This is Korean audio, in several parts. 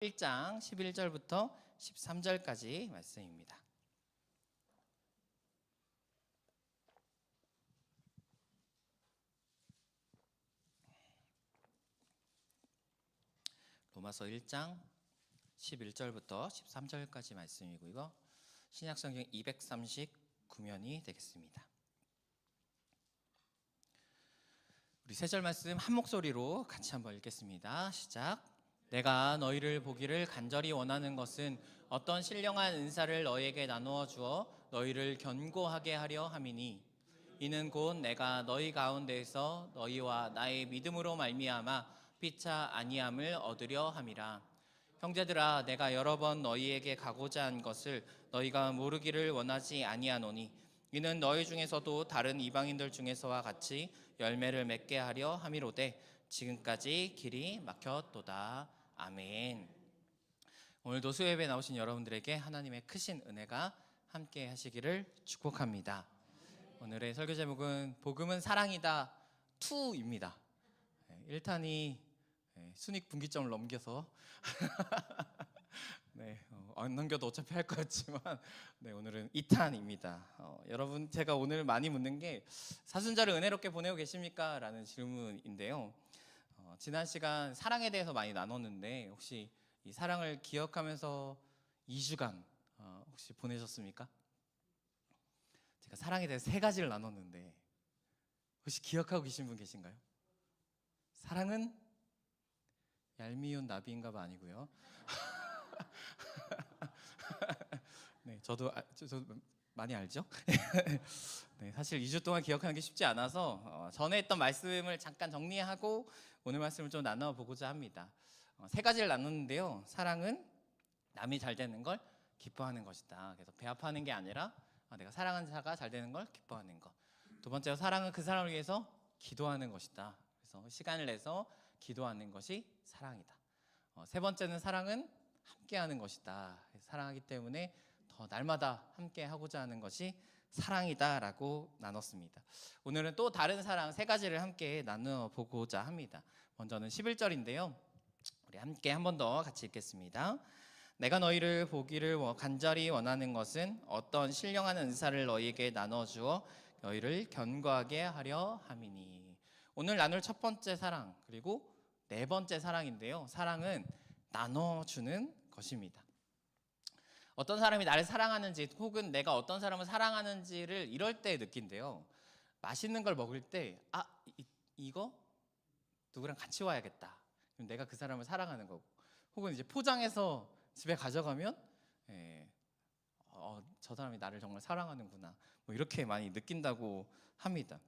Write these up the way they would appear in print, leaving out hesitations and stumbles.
1장 11절부터 13절까지 말씀입니다. 로마서 1장 11절부터 13절까지 말씀이고, 이거 신약성경 239면이 되겠습니다. 우리 세 절 말씀 한 목소리로 같이 한번 읽겠습니다. 시작. 내가 너희를 보기를 간절히 원하는 것은 어떤 신령한 은사를 너희에게 나누어 주어 너희를 견고하게 하려 함이니, 이는 곧 내가 너희 가운데에서 너희와 나의 믿음으로 말미암아 피차 아니함을 얻으려 함이라. 형제들아, 내가 여러 번 너희에게 가고자 한 것을 너희가 모르기를 원하지 아니하노니, 이는 너희 중에서도 다른 이방인들 중에서와 같이 열매를 맺게 하려 함이로되 지금까지 길이 막혔도다. 아멘. 오늘도 수요예배 나오신 여러분들에게 하나님의 크신 은혜가 함께 하시기를 축복합니다. 오늘의 설교 제목은 복음은 사랑이다 2입니다. 1탄이 순익 분기점을 넘겨서 안 넘겨도 어차피 할 거였지만 오늘은 2탄입니다. 여러분, 제가 오늘 많이 묻는 게 사순절을 은혜롭게 보내고 계십니까? 라는 질문인데요. 지난 시간 사랑에 대해서 많이 나눴는데 혹시 이 사랑을 기억하면서 2주간 혹시 보내셨습니까? 제가 사랑에 대해서 3가지를 나눴는데 혹시 기억하고 계신 분 계신가요? 사랑은 얄미운 나비인가봐 아니고요. 네, 저도 많이 알죠? 네, 사실 2주 동안 기억하는 게 쉽지 않아서 전에 했던 말씀을 잠깐 정리하고 오늘 말씀을 좀 나눠보고자 합니다. 3가지를 나눴는데요. 사랑은 남이 잘 되는 걸 기뻐하는 것이다. 그래서 배합하는 게 아니라 내가 사랑하는 자가 잘 되는 걸 기뻐하는 것. 두 번째로, 사랑은 그 사람을 위해서 기도하는 것이다. 그래서 시간을 내서 기도하는 것이 사랑이다. 세 번째는, 사랑은 함께하는 것이다. 사랑하기 때문에 더 날마다 함께 하고자 하는 것이 사랑이다라고 나눴습니다. 오늘은 또 다른 사랑 3가지를 함께 나누어 보고자 합니다. 먼저는 11절인데요. 우리 함께 한 번 더 같이 읽겠습니다. 내가 너희를 보기를 간절히 원하는 것은 어떤 신령한 은사를 너희에게 나눠주어 너희를 견고하게 하려 함이니. 오늘 나눌 첫 번째 사랑, 그리고 4번째 사랑인데요. 사랑은 나눠주는 것입니다. 어떤 사람이 나를 사랑하는지, 혹은 내가 어떤 사람을 사랑하는지를 이럴 때 느낀대요. 맛있는 걸 먹을 때 이거 누구랑 같이 와야겠다. 그럼 내가 그 사람을 사랑하는 거고, 혹은 이제 포장해서 집에 가져가면 저 사람이 나를 정말 사랑하는구나, 뭐 이렇게 많이 느낀다고 합니다.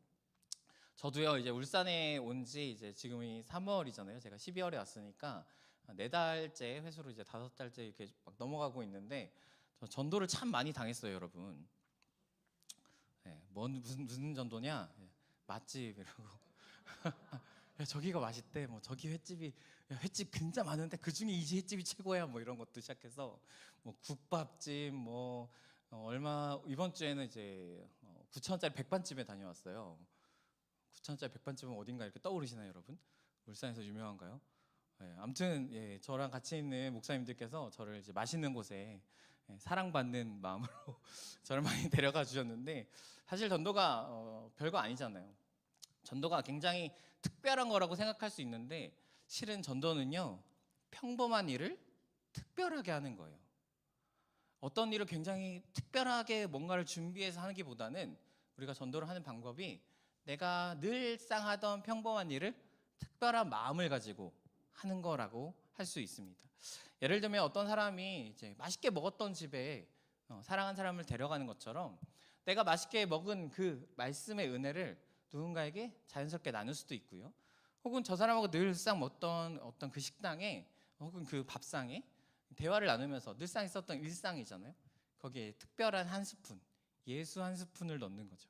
저도요, 이제 울산에 온 지 이제 지금이 3월이잖아요. 제가 12월에 왔으니까 4달째, 회수로 이제 5달째 이렇게 막 넘어가고 있는데, 저 전도를 참 많이 당했어요, 여러분. 무슨 전도냐? 맛집 이러고. 야, 저기가 맛있대. 뭐 저기 횟집이, 야, 횟집 진짜 많은데 그 중에 이 횟집이 최고야. 뭐 이런 것도 시작해서 뭐 국밥집, 이번 주에는 이제 9,000원짜리 백반집에 다녀왔어요. 9,000원짜리 백반집은 어딘가 이렇게 떠오르시나요, 여러분? 울산에서 유명한가요? 아무튼 저랑 같이 있는 목사님들께서 저를 이제 맛있는 곳에 사랑받는 마음으로 저를 많이 데려가 주셨는데, 사실 전도가 별거 아니잖아요. 전도가 굉장히 특별한 거라고 생각할 수 있는데, 실은 전도는요, 평범한 일을 특별하게 하는 거예요. 어떤 일을 굉장히 특별하게 뭔가를 준비해서 하는 것보다는, 우리가 전도를 하는 방법이 내가 늘상 하던 평범한 일을 특별한 마음을 가지고 하는 거라고 할 수 있습니다. 예를 들면 어떤 사람이 이제 맛있게 먹었던 집에 사랑하는 사람을 데려가는 것처럼, 내가 맛있게 먹은 그 말씀의 은혜를 누군가에게 자연스럽게 나눌 수도 있고요. 혹은 저 사람하고 늘상 먹던 어떤 그 식당에, 혹은 그 밥상에 대화를 나누면서 늘상 있었던 일상이잖아요. 거기에 특별한 한 스푼, 예수 한 스푼을 넣는 거죠.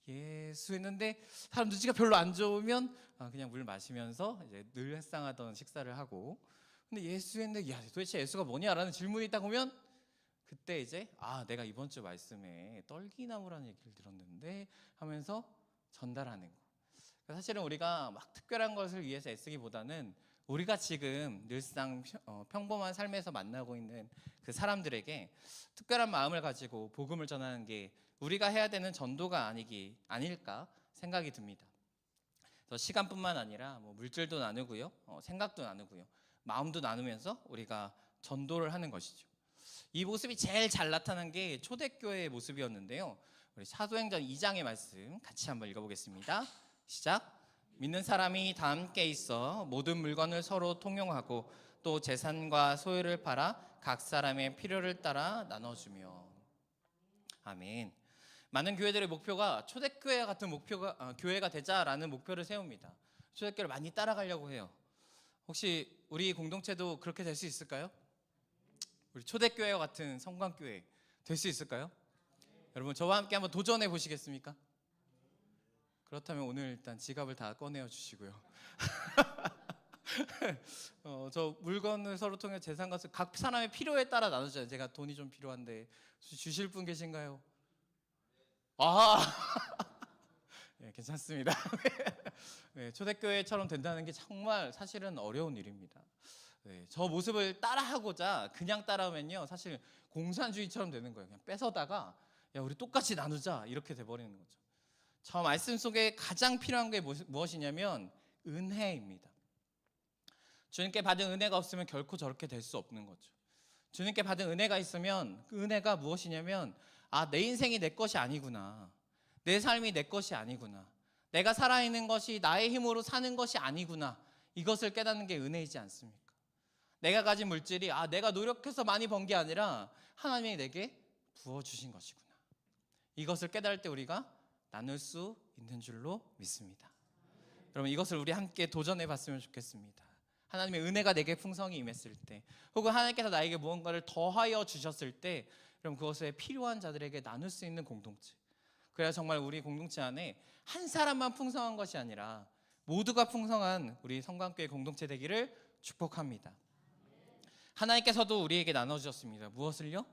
예수 했는데 사람 눈치가 별로 안 좋으면 그냥 물 마시면서 이제 늘 햇상하던 식사를 하고, 근데 예수 했는데 야, 도대체 예수가 뭐냐라는 질문이 딱 오면, 그때 이제 내가 이번 주 말씀에 떨기나무라는 얘기를 들었는데 하면서 전달하는 거. 사실은 우리가 막 특별한 것을 위해서 애쓰기보다는 우리가 지금 늘상 평범한 삶에서 만나고 있는 그 사람들에게 특별한 마음을 가지고 복음을 전하는 게 우리가 해야 되는 전도가 아닐까 생각이 듭니다. 시간뿐만 아니라 뭐 물질도 나누고요, 생각도 나누고요, 마음도 나누면서 우리가 전도를 하는 것이죠. 이 모습이 제일 잘 나타난 게 초대교회의 모습이었는데요. 우리 사도행전 2장의 말씀 같이 한번 읽어보겠습니다. 시작. 믿는 사람이 다 함께 있어 모든 물건을 서로 통용하고 또 재산과 소유를 팔아 각 사람의 필요를 따라 나눠주며. 아멘. 많은 교회들의 목표가 초대교회 같은 교회가 되자라는 목표를 세웁니다. 초대교회를 많이 따라가려고 해요. 혹시 우리 공동체도 그렇게 될 수 있을까요? 우리 초대교회와 같은 성광교회 될 수 있을까요? 여러분 저와 함께 한번 도전해 보시겠습니까? 그렇다면 오늘 일단 지갑을 다 꺼내어 주시고요. 저 물건을 서로 통해 재산과 각 사람의 필요에 따라 나누잖아요. 제가 돈이 좀 필요한데 주실 분 계신가요? 네, 괜찮습니다. 네, 초대교회처럼 된다는 게 정말 사실은 어려운 일입니다. 네, 저 모습을 따라하고자 그냥 따라오면요, 사실 공산주의처럼 되는 거예요. 그냥 뺏어다가 야 우리 똑같이 나누자 이렇게 돼버리는 거죠. 저 말씀 속에 가장 필요한 게 무엇이냐면 은혜입니다. 주님께 받은 은혜가 없으면 결코 저렇게 될 수 없는 거죠. 주님께 받은 은혜가 있으면 그 은혜가 무엇이냐면 내 인생이 내 것이 아니구나, 내 삶이 내 것이 아니구나, 내가 살아있는 것이 나의 힘으로 사는 것이 아니구나, 이것을 깨닫는 게 은혜이지 않습니까? 내가 가진 물질이 내가 노력해서 많이 번 게 아니라 하나님이 내게 부어주신 것이구나, 이것을 깨달을 때 우리가 나눌 수 있는 줄로 믿습니다. 여러분 이것을 우리 함께 도전해 봤으면 좋겠습니다. 하나님의 은혜가 내게 풍성히 임했을 때, 혹은 하나님께서 나에게 무언가를 더하여 주셨을 때, 그럼 그것에 필요한 자들에게 나눌 수 있는 공동체, 그래야 정말 우리 공동체 안에 한 사람만 풍성한 것이 아니라 모두가 풍성한 우리 성광교회 공동체 되기를 축복합니다. 하나님께서도 우리에게 나눠주셨습니다. 무엇을요?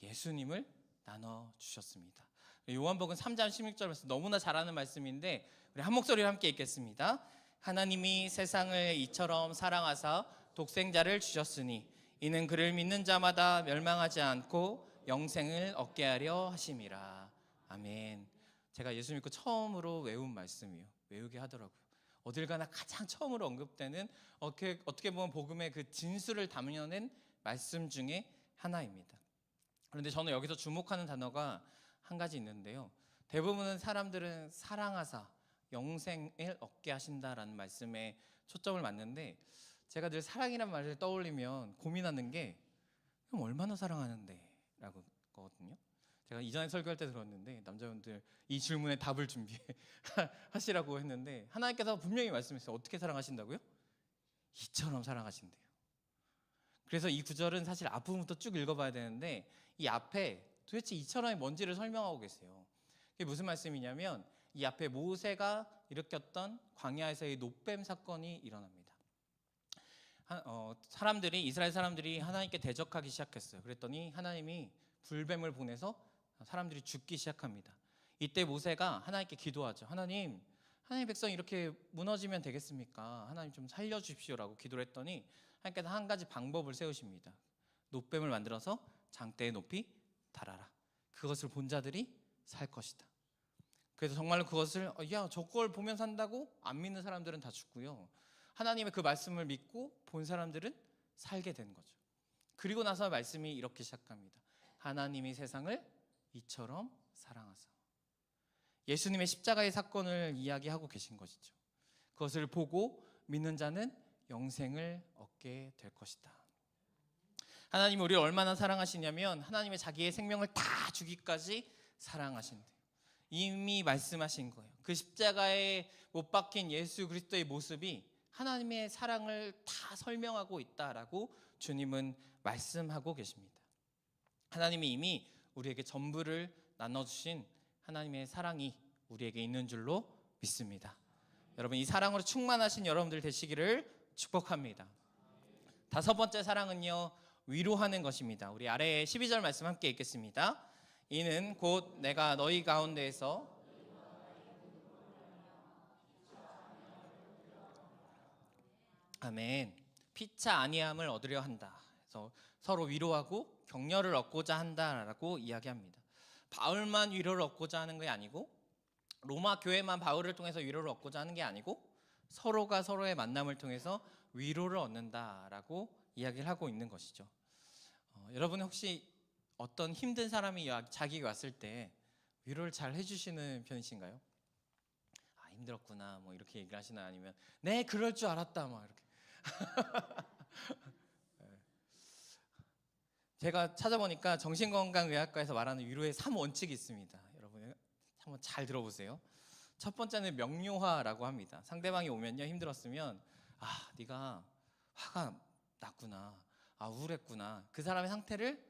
예수님을 나눠주셨습니다. 요한복음 3장 16절에서 너무나 잘 아는 말씀인데 우리 한 목소리로 함께 읽겠습니다. 하나님이 세상을 이처럼 사랑하사 독생자를 주셨으니 이는 그를 믿는 자마다 멸망하지 않고 영생을 얻게 하려 하심이라. 아멘. 제가 예수 믿고 처음으로 외운 말씀이에요. 외우게 하더라고요. 어딜 가나 가장 처음으로 언급되는 어떻게 보면 복음의 그 진수를 담겨낸 말씀 중에 하나입니다. 그런데 저는 여기서 주목하는 단어가 한 가지 있는데요. 대부분은 사람들은 사랑하사 영생을 얻게 하신다라는 말씀에 초점을 맞는데, 제가 늘 사랑이란 말을 떠올리면 고민하는 게 그럼 얼마나 사랑하는데 라고 거거든요. 제가 이전에 설교할 때 들었는데 남자분들 이 질문에 답을 준비하시라고 했는데 하나님께서 분명히 말씀했어요. 어떻게 사랑하신다고요? 이처럼 사랑하신대요. 그래서 이 구절은 사실 앞부분부터 쭉 읽어봐야 되는데 이 앞에 도대체 이처럼이 뭔지를 설명하고 계세요. 이게 무슨 말씀이냐면 이 앞에 모세가 일으켰던 광야에서의 노뱀 사건이 일어납니다. 이스라엘 사람들이 하나님께 대적하기 시작했어요. 그랬더니 하나님이 불뱀을 보내서 사람들이 죽기 시작합니다. 이때 모세가 하나님께 기도하죠. 하나님 백성이 이렇게 무너지면 되겠습니까? 하나님 좀 살려주십시오라고 기도를 했더니 하나님께서 한 가지 방법을 세우십니다. 노뱀을 만들어서 장대에 높이 달아라. 그것을 본 자들이 살 것이다. 그래서 정말로 그것을 저걸 보면 산다고? 안 믿는 사람들은 다 죽고요. 하나님의 그 말씀을 믿고 본 사람들은 살게 된 거죠. 그리고 나서 말씀이 이렇게 시작합니다. 하나님이 세상을 이처럼 사랑하사. 예수님의 십자가의 사건을 이야기하고 계신 것이죠. 그것을 보고 믿는 자는 영생을 얻게 될 것이다. 하나님이 우리를 얼마나 사랑하시냐면 하나님의 자기의 생명을 다 주기까지 사랑하신대요. 이미 말씀하신 거예요. 그 십자가에 못 박힌 예수 그리스도의 모습이 하나님의 사랑을 다 설명하고 있다라고 주님은 말씀하고 계십니다. 하나님이 이미 우리에게 전부를 나눠주신 하나님의 사랑이 우리에게 있는 줄로 믿습니다. 여러분 이 사랑으로 충만하신 여러분들 되시기를 축복합니다. 다섯 번째 사랑은요, 위로하는 것입니다. 우리 아래에 12절 말씀 함께 읽겠습니다. 이는 곧 내가 너희 가운데에서 아멘. 피차 아니함을 얻으려 한다. 그래서 서로 위로하고 격려를 얻고자 한다라고 이야기합니다. 바울만 위로를 얻고자 하는 게 아니고, 로마 교회만 바울을 통해서 위로를 얻고자 하는 게 아니고, 서로가 서로의 만남을 통해서 위로를 얻는다라고 이야기를 하고 있는 것이죠. 여러분 혹시 어떤 힘든 사람이 자기에게 왔을 때 위로를 잘 해주시는 편이신가요? 아, 힘들었구나 뭐 이렇게 얘기를 하시나, 아니면 네 그럴 줄 알았다 막 이렇게. 제가 찾아보니까 정신건강의학과에서 말하는 위로의 3원칙이 있습니다. 여러분 한번 잘 들어보세요. 첫 번째는 명료화라고 합니다. 상대방이 오면요, 힘들었으면 아 네가 화가 났구나, 아 우울했구나, 그 사람의 상태를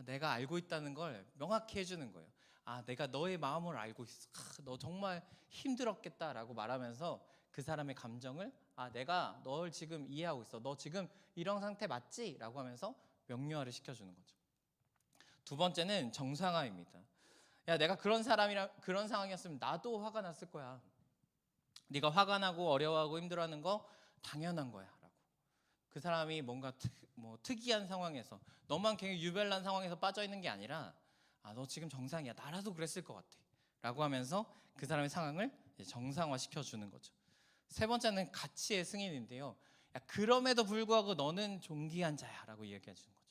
내가 알고 있다는 걸 명확히 해주는 거예요. 아 내가 너의 마음을 알고 있어, 너 정말 힘들었겠다라고 말하면서 그 사람의 감정을 내가 널 지금 이해하고 있어, 너 지금 이런 상태 맞지? 라고 하면서 명료화를 시켜주는 거죠. 두 번째는 정상화입니다. 야 내가 그런 상황이었으면 나도 화가 났을 거야, 네가 화가 나고 어려워하고 힘들어하는 거 당연한 거야 라고. 그 사람이 뭔가 특이한 상황에서, 너만 굉장히 유별난 상황에서 빠져 있는 게 아니라 너 지금 정상이야, 나라도 그랬을 것 같아 라고 하면서 그 사람의 상황을 정상화 시켜주는 거죠. 세 번째는 가치의 승인인데요, 야, 그럼에도 불구하고 너는 존귀한 자야 라고 이야기해 주는 거죠.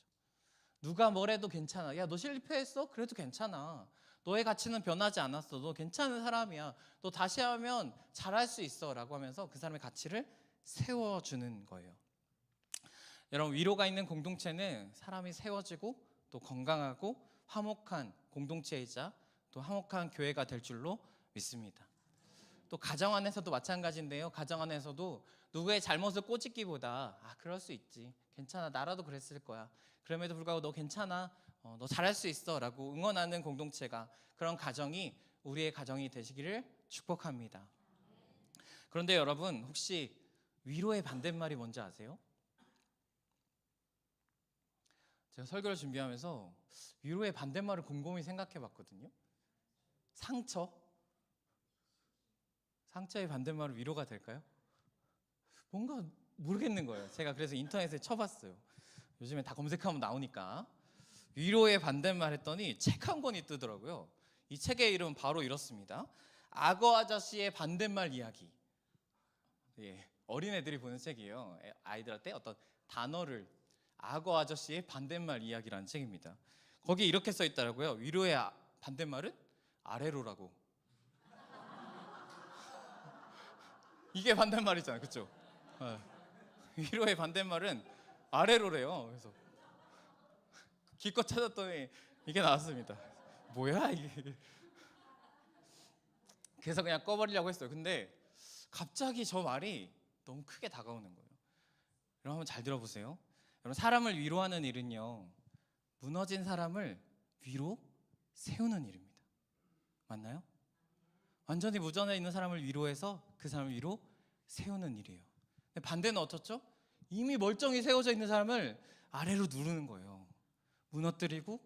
누가 뭐래도 괜찮아, 야 너 실패했어? 그래도 괜찮아, 너의 가치는 변하지 않았어, 너 괜찮은 사람이야, 너 다시 하면 잘할 수 있어 라고 하면서 그 사람의 가치를 세워주는 거예요. 여러분 위로가 있는 공동체는 사람이 세워지고 또 건강하고 화목한 공동체이자 또 화목한 교회가 될 줄로 믿습니다. 또 가정 안에서도 마찬가지인데요, 가정 안에서도 누구의 잘못을 꼬집기보다 그럴 수 있지, 괜찮아, 나라도 그랬을 거야, 그럼에도 불구하고 너 괜찮아, 너 잘할 수 있어 라고 응원하는 공동체가, 그런 가정이 우리의 가정이 되시기를 축복합니다. 그런데 여러분 혹시 위로의 반대말이 뭔지 아세요? 제가 설교를 준비하면서 위로의 반대말을 곰곰이 생각해 봤거든요. 상처의 반대말은 위로가 될까요? 뭔가 모르겠는 거예요. 제가 그래서 인터넷에 쳐봤어요. 요즘에 다 검색하면 나오니까. 위로의 반대말 했더니 책 한 권이 뜨더라고요. 이 책의 이름은 바로 이렇습니다. 악어 아저씨의 반대말 이야기. 예, 어린애들이 보는 책이에요. 아이들한테 어떤 단어를, 악어 아저씨의 반대말 이야기라는 책입니다. 거기에 이렇게 써 있더라고요. 위로의 반대말은 아래로라고. 이게 반대말이잖아요, 그렇죠? 위로의 반대말은 아래로래요. 그래서 기껏 찾았더니 이게 나왔습니다. 뭐야 이게? 그래서 그냥 꺼버리려고 했어요. 근데 갑자기 저 말이 너무 크게 다가오는 거예요. 여러분 한번 잘 들어보세요. 여러분 사람을 위로하는 일은요, 무너진 사람을 위로 세우는 일입니다. 맞나요? 완전히 무전에 있는 사람을 위로해서 그 사람을 위로 세우는 일이에요. 근데 반대는 어떻죠? 이미 멀쩡히 세워져 있는 사람을 아래로 누르는 거예요. 무너뜨리고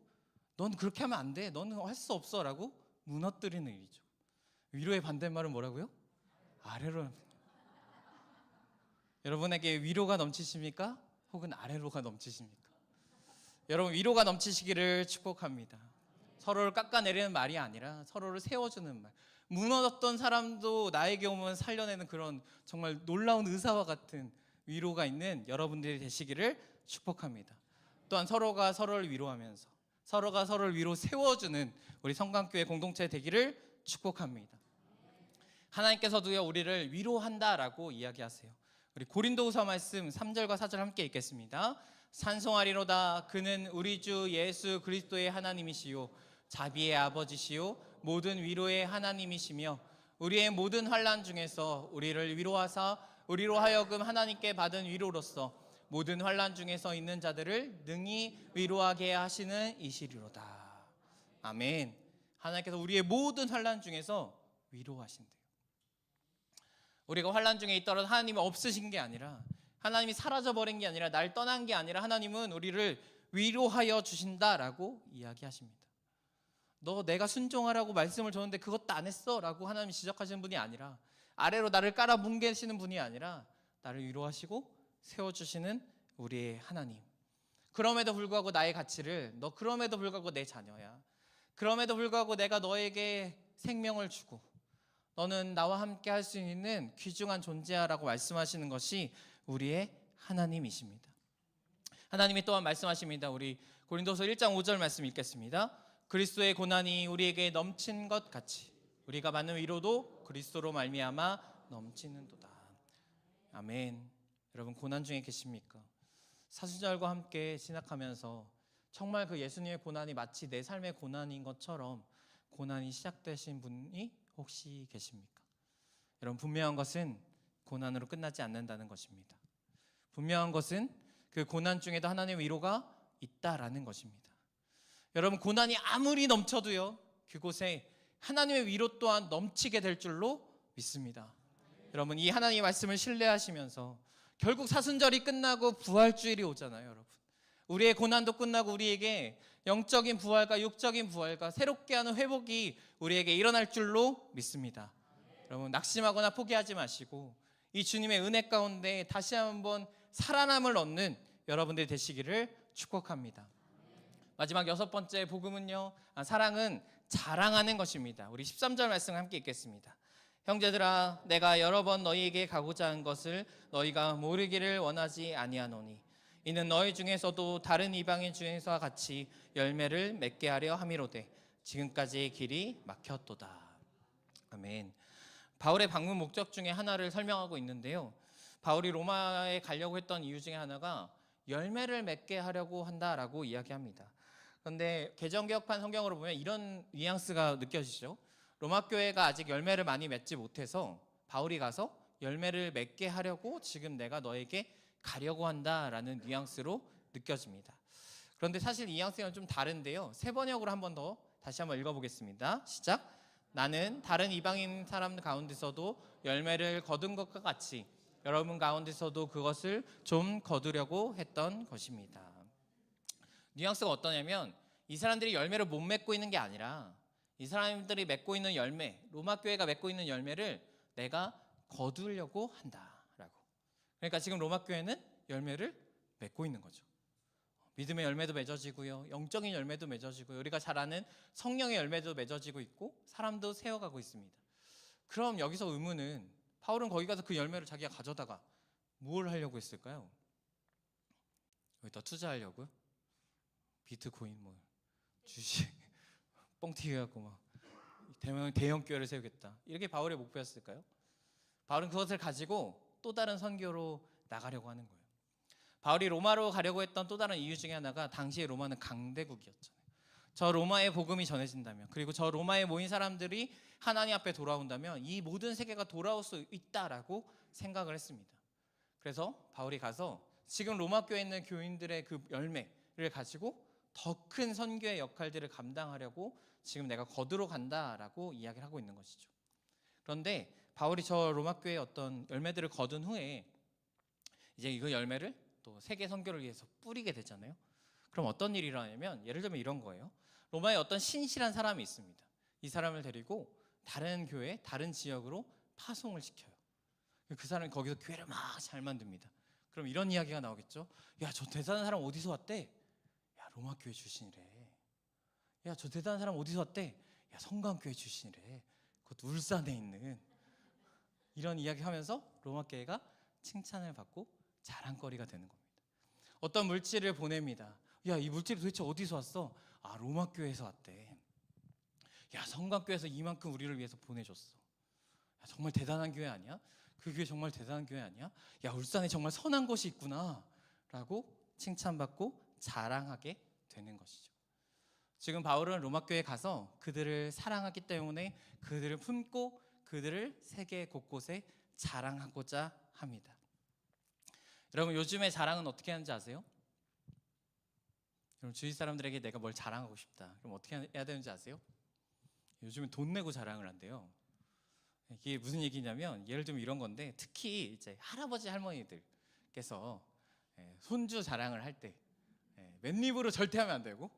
넌 그렇게 하면 안 돼, 너는 할 수 없어 라고 무너뜨리는 일이죠. 위로의 반대말은 뭐라고요? 아래로. 여러분에게 위로가 넘치십니까? 혹은 아래로가 넘치십니까? 여러분 위로가 넘치시기를 축복합니다. 서로를 깎아내리는 말이 아니라 서로를 세워주는 말. 무너졌던 사람도 나에게 오면 살려내는 그런 정말 놀라운 의사와 같은 위로가 있는 여러분들이 되시기를 축복합니다. 또한 서로가 서로를 위로하면서 서로가 서로를 위로 세워주는 우리 성강교회 공동체 되기를 축복합니다. 하나님께서도요 우리를 위로한다라고 이야기하세요. 우리 고린도후서 말씀 3절과 4절 함께 읽겠습니다. 찬송하리로다 그는 우리 주 예수 그리스도의 하나님이시요 자비의 아버지시요 모든 위로의 하나님이시며 우리의 모든 환난 중에서 우리를 위로하사 우리로 하여금 하나님께 받은 위로로서 모든 환난 중에서 있는 자들을 능히 위로하게 하시는 이시리로다. 아멘. 하나님께서 우리의 모든 환난 중에서 위로하신대요. 우리가 환난 중에 있더라도 하나님이 없으신 게 아니라, 하나님이 사라져버린 게 아니라, 날 떠난 게 아니라 하나님은 우리를 위로하여 주신다라고 이야기하십니다. 너 내가 순종하라고 말씀을 줬는데 그것도 안 했어 라고 하나님이 지적하시는 분이 아니라, 아래로 나를 깔아 뭉개시는 분이 아니라 나를 위로하시고 세워주시는 우리의 하나님. 그럼에도 불구하고 나의 가치를, 너 그럼에도 불구하고 내 자녀야, 그럼에도 불구하고 내가 너에게 생명을 주고 너는 나와 함께 할 수 있는 귀중한 존재야라고 말씀하시는 것이 우리의 하나님이십니다. 하나님이 또한 말씀하십니다. 우리 고린도서 1장 5절 말씀 읽겠습니다. 그리스도의 고난이 우리에게 넘친 것 같이 우리가 받는 위로도 그리스도로 말미암아 넘치는도다. 아멘. 여러분, 고난 중에 계십니까? 사순절과 함께 신학하면서 정말 그 예수님의 고난이 마치 내 삶의 고난인 것처럼 고난이 시작되신 분이 혹시 계십니까? 여러분, 분명한 것은 고난으로 끝나지 않는다는 것입니다. 분명한 것은 그 고난 중에도 하나님의 위로가 있다라는 것입니다. 여러분, 고난이 아무리 넘쳐도요, 그곳에 하나님의 위로 또한 넘치게 될 줄로 믿습니다. 여러분, 이 하나님의 말씀을 신뢰하시면서 결국 사순절이 끝나고 부활주일이 오잖아요. 여러분, 우리의 고난도 끝나고 우리에게 영적인 부활과 육적인 부활과 새롭게 하는 회복이 우리에게 일어날 줄로 믿습니다. 여러분, 낙심하거나 포기하지 마시고 이 주님의 은혜 가운데 다시 한번 살아남을 얻는 여러분들이 되시기를 축복합니다. 마지막 6번째 복음은요, 사랑은 자랑하는 것입니다. 우리 13절 말씀 함께 읽겠습니다. 형제들아, 내가 여러 번 너희에게 가고자 한 것을 너희가 모르기를 원하지 아니하노니 이는 너희 중에서도 다른 이방인 중에서와 같이 열매를 맺게 하려 함이로되 지금까지의 길이 막혔도다. 아멘. 바울의 방문 목적 중에 하나를 설명하고 있는데요, 바울이 로마에 가려고 했던 이유 중에 하나가 열매를 맺게 하려고 한다라고 이야기합니다. 그런데 개정개혁판 성경으로 보면 이런 뉘앙스가 느껴지죠. 로마 교회가 아직 열매를 많이 맺지 못해서 바울이 가서 열매를 맺게 하려고 지금 내가 너에게 가려고 한다라는 뉘앙스로 느껴집니다. 그런데 사실 이 뉘앙스는 좀 다른데요, 새 번역으로 한 번 더 다시 한번 읽어보겠습니다. 시작. 나는 다른 이방인 사람 가운데서도 열매를 거둔 것과 같이 여러분 가운데서도 그것을 좀 거두려고 했던 것입니다. 뉘앙스가 어떠냐면 이 사람들이 열매를 못 맺고 있는 게 아니라 이 사람들이 맺고 있는 열매, 로마 교회가 맺고 있는 열매를 내가 거두려고 한다라고. 그러니까 지금 로마 교회는 열매를 맺고 있는 거죠. 믿음의 열매도 맺어지고요, 영적인 열매도 맺어지고요, 우리가 잘 아는 성령의 열매도 맺어지고 있고 사람도 세워가고 있습니다. 그럼 여기서 의문은, 바울은 거기 가서 그 열매를 자기가 가져다가 뭘 하려고 했을까요? 여기다 투자하려고요? 비트코인 뭐 주식 뻥튀기 갖고 막 대형 교회를 세우겠다, 이렇게 바울의 목표였을까요? 바울은 그것을 가지고 또 다른 선교로 나가려고 하는 거예요. 바울이 로마로 가려고 했던 또 다른 이유 중에 하나가 당시에 로마는 강대국이었잖아요. 저 로마의 복음이 전해진다면, 그리고 저 로마에 모인 사람들이 하나님 앞에 돌아온다면 이 모든 세계가 돌아올 수 있다라고 생각을 했습니다. 그래서 바울이 가서 지금 로마 교회에 있는 교인들의 그 열매를 가지고 더 큰 선교의 역할들을 감당하려고 지금 내가 거두러 간다라고 이야기를 하고 있는 것이죠. 그런데 바울이 저 로마 교회의 어떤 열매들을 거둔 후에 이제 그 열매를 또 세계 선교를 위해서 뿌리게 되잖아요. 그럼 어떤 일이 일어나냐면, 예를 들면 이런 거예요. 로마에 어떤 신실한 사람이 있습니다. 이 사람을 데리고 다른 교회, 다른 지역으로 파송을 시켜요. 그 사람이 거기서 교회를 막 잘 만듭니다. 그럼 이런 이야기가 나오겠죠. 야, 저 대단한 사람 어디서 왔대? 야, 로마 교회 출신이래. 야, 저 대단한 사람 어디서 왔대? 야, 성강교회 출신이래. 그것도 울산에 있는. 이런 이야기 하면서 로마 교회가 칭찬을 받고 자랑거리가 되는 겁니다. 어떤 물질을 보냅니다. 야, 이 물질이 도대체 어디서 왔어? 아, 로마 교회에서 왔대. 야, 성강교회에서 이만큼 우리를 위해서 보내줬어. 야, 정말 대단한 교회 아니야? 그 교회 정말 대단한 교회 아니야? 야, 울산에 정말 선한 곳이 있구나 라고 칭찬받고 자랑하게 되는 것이죠. 지금 바울은 로마 교회에 가서 그들을 사랑하기 때문에 그들을 품고 그들을 세계 곳곳에 자랑하고자 합니다. 여러분, 요즘에 자랑은 어떻게 하는지 아세요? 여러분, 주위 사람들에게 내가 뭘 자랑하고 싶다, 그럼 어떻게 해야 되는지 아세요? 요즘은 돈 내고 자랑을 한대요. 이게 무슨 얘기냐면, 예를 들면 이런 건데, 특히 이제 할아버지 할머니들께서 손주 자랑을 할 때 맨입으로 절대 하면 안 되고,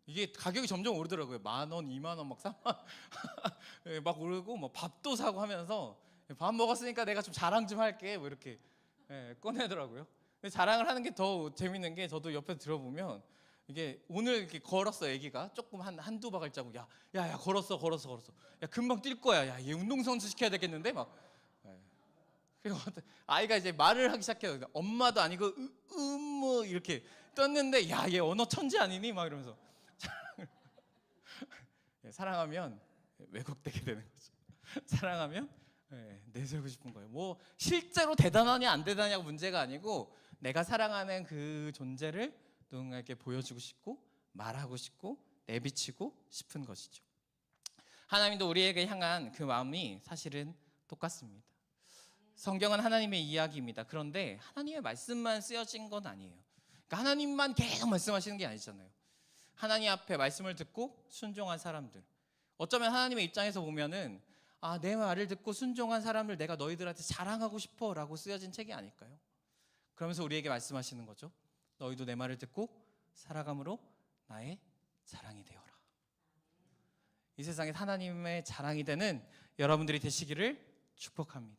이게 가격이 점점 오르더라고요. 10,000원, 20,000원, 막 30,000원 막 오르고, 뭐 밥도 사고 하면서 밥 먹었으니까 내가 좀 자랑 좀 할게, 뭐 이렇게 예, 꺼내더라고요. 근데 자랑을 하는 게 더 재밌는 게 저도 옆에 들어보면 이게 오늘 이렇게 걸었어 애기가 조금 한두 발자국 야 걸었어. 야 금방 뛸 거야. 야 얘 운동선수 시켜야 되겠는데 막. 예. 그리고 아이가 이제 말을 하기 시작해요. 엄마도 아니고 뭐 이렇게 떴는데 야 얘 언어 천재 아니니 막 이러면서 사랑하면 왜곡되게 되는 거죠. 사랑하면 내세우고 싶은 거예요. 뭐 실제로 대단하냐 안 대단하냐가 문제가 아니고 내가 사랑하는 그 존재를 누군가에게 보여주고 싶고 말하고 싶고 내비치고 싶은 것이죠. 하나님도 우리에게 향한 그 마음이 사실은 똑같습니다. 성경은 하나님의 이야기입니다. 그런데 하나님의 말씀만 쓰여진 건 아니에요. 그러니까 하나님만 계속 말씀하시는 게 아니잖아요. 하나님 앞에 말씀을 듣고 순종한 사람들. 어쩌면 하나님의 입장에서 보면은 내 말을 듣고 순종한 사람을 내가 너희들한테 자랑하고 싶어 라고 쓰여진 책이 아닐까요? 그러면서 우리에게 말씀하시는 거죠. 너희도 내 말을 듣고 살아감으로 나의 자랑이 되어라. 이 세상에 하나님의 자랑이 되는 여러분들이 되시기를 축복합니다.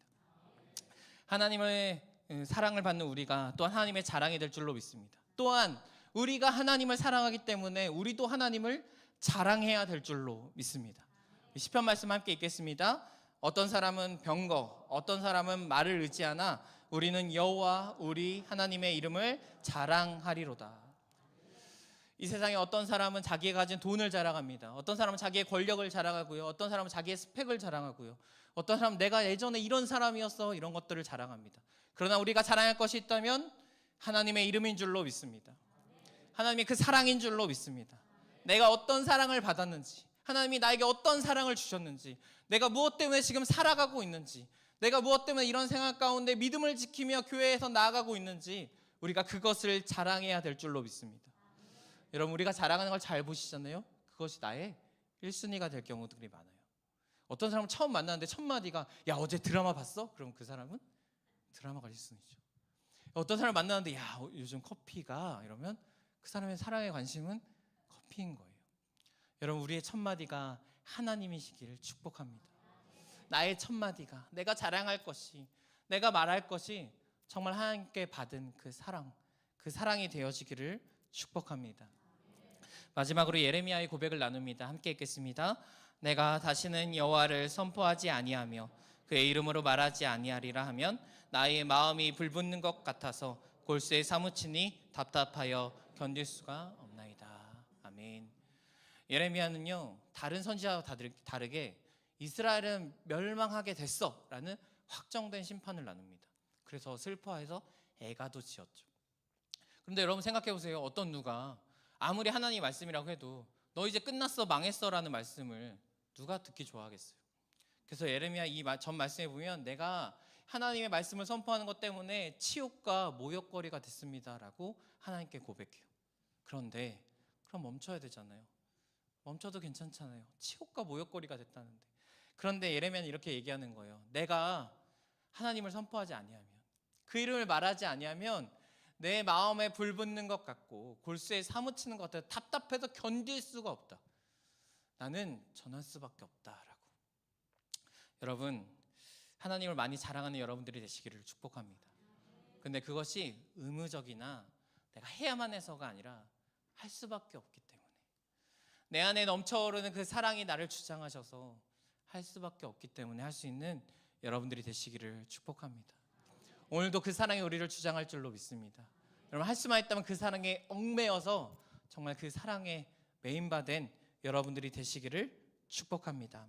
하나님의 사랑을 받는 우리가 또한 하나님의 자랑이 될 줄로 믿습니다. 또한 우리가 하나님을 사랑하기 때문에 우리도 하나님을 자랑해야 될 줄로 믿습니다. 시편 말씀 함께 읽겠습니다. 어떤 사람은 병거, 어떤 사람은 말을 의지하나 우리는 여호와 우리 하나님의 이름을 자랑하리로다. 이 세상에 어떤 사람은 자기가 가진 돈을 자랑합니다. 어떤 사람은 자기의 권력을 자랑하고요. 어떤 사람은 자기의 스펙을 자랑하고요. 어떤 사람은 내가 예전에 이런 사람이었어 이런 것들을 자랑합니다. 그러나 우리가 자랑할 것이 있다면 하나님의 이름인 줄로 믿습니다. 하나님의 그 사랑인 줄로 믿습니다. 내가 어떤 사랑을 받았는지, 하나님이 나에게 어떤 사랑을 주셨는지, 내가 무엇 때문에 지금 살아가고 있는지, 내가 무엇 때문에 이런 생활 가운데 믿음을 지키며 교회에서 나아가고 있는지 우리가 그것을 자랑해야 될 줄로 믿습니다. 여러분 우리가 자랑하는 걸 잘 보시잖아요. 그것이 나의 1순위가 될 경우들이 많아요. 어떤 사람을 처음 만났는데 첫 마디가 야 어제 드라마 봤어? 그럼 그 사람은 드라마가 1순위죠. 어떤 사람을 만났는데 야 요즘 커피가 이러면 그 사람의 사랑의 관심은 커피인 거예요. 여러분 우리의 첫 마디가 하나님이시기를 축복합니다. 나의 첫 마디가 내가 자랑할 것이 내가 말할 것이 정말 하나님께 받은 그 사랑이 되어지기를 축복합니다. 마지막으로 예레미야의 고백을 나눕니다. 함께 읽겠습니다. 내가 다시는 여호와를 선포하지 아니하며 그의 이름으로 말하지 아니하리라 하면 나의 마음이 불붙는 것 같아서 골수에 사무치니 답답하여 견딜 수가 없나이다. 아멘. 예레미야는요 다른 선지자와 다르게 이스라엘은 멸망하게 됐어 라는 확정된 심판을 나눕니다. 그래서 슬퍼해서 애가도 지었죠. 그런데 여러분 생각해 보세요. 어떤 누가 아무리 하나님 말씀이라고 해도 너 이제 끝났어 망했어 라는 말씀을 누가 듣기 좋아하겠어요. 그래서 예레미야 이 전 말씀에 보면 내가 하나님의 말씀을 선포하는 것 때문에 치욕과 모욕거리가 됐습니다 라고 하나님께 고백해요. 그런데 그럼 멈춰야 되잖아요. 멈춰도 괜찮잖아요. 치욕과 모욕거리가 됐다는데. 그런데 예레미야는 이렇게 얘기하는 거예요. 내가 하나님을 선포하지 아니하면 그 이름을 말하지 아니하면 내 마음에 불붙는 것 같고 골수에 사무치는 것 같아 답답해서 견딜 수가 없다. 나는 전할 수밖에 없다라고. 여러분 하나님을 많이 자랑하는 여러분들이 되시기를 축복합니다. 근데 그것이 의무적이나 내가 해야만 해서가 아니라 할 수밖에 없기 때문에 내 안에 넘쳐오르는 그 사랑이 나를 주장하셔서 할 수밖에 없기 때문에 할 수 있는 여러분들이 되시기를 축복합니다. 오늘도 그 사랑이 우리를 주장할 줄로 믿습니다. 여러분 할 수만 있다면 그 사랑에 얽매여서 정말 그 사랑에 메인바된 여러분들이 되시기를 축복합니다.